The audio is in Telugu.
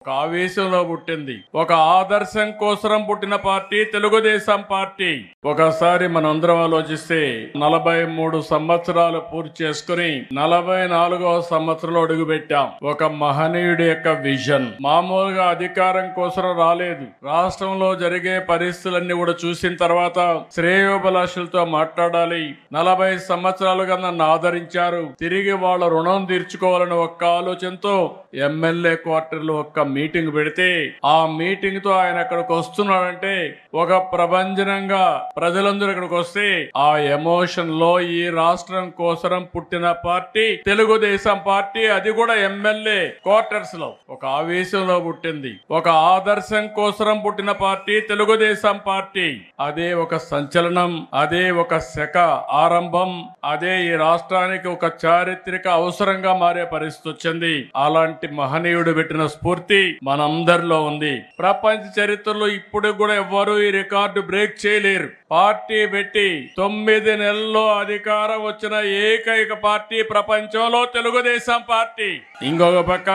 ఒక ఆవేశంలో పుట్టింది. ఒక ఆదర్శం కోసం పుట్టిన పార్టీ తెలుగుదేశం పార్టీ. ఒకసారి మనందరం ఆలోచిస్తే 43 సంవత్సరాలు పూర్తి చేసుకుని 44వ సంవత్సరంలో అడుగుపెట్టాం. ఒక మహనీయుడి యొక్క విజన్. మామూలుగా అధికారం కోసం రాలేదు. రాష్ట్రంలో జరిగే పరిస్థితులన్నీ కూడా చూసిన తర్వాత శ్రేయోభిలాషులతో మాట్లాడాలి. 40 సంవత్సరాలుగా నన్ను ఆదరించారు, తిరిగి వాళ్ళ రుణం తీర్చుకోవాలని ఒక్క ఆలోచనతో ఎమ్మెల్యే క్వార్టర్లో ఒక్క మీటింగ్ పెడితే ఆ మీటింగ్ తో ఆయన అక్కడికి వస్తున్నాడంటే ఒక ప్రభంజనంగా ప్రజలందరూ ఇక్కడికి వస్తే ఆ ఎమోషన్ లో ఈ రాష్ట్రం కోసం పుట్టిన పార్టీ తెలుగుదేశం పార్టీ. అది కూడా ఎమ్మెల్యే క్వార్టర్స్ లో ఒక ఆవేశంలో పుట్టింది. ఒక ఆదర్శం కోసం పుట్టిన పార్టీ తెలుగుదేశం పార్టీ. అదే ఒక సంచలనం, అదే ఒక శక ఆరంభం, అదే ఈ రాష్ట్రానికి ఒక చారిత్రక అవసరంగా మారే పరిస్థితి వచ్చింది. అలాంటి మహనీయుడు పెట్టిన స్ఫూర్తి మనందరిలో ఉంది. ప్రపంచ చరిత్రలో ఇప్పుడు కూడా ఎవ్వరూ ఈ రికార్డు బ్రేక్ చేయలేరు. పార్టీ పెట్టి 9 నెలల్లో అధికారం వచ్చిన ఏకైక పార్టీ ప్రపంచంలో తెలుగుదేశం పార్టీ. ఇంకొక పక్క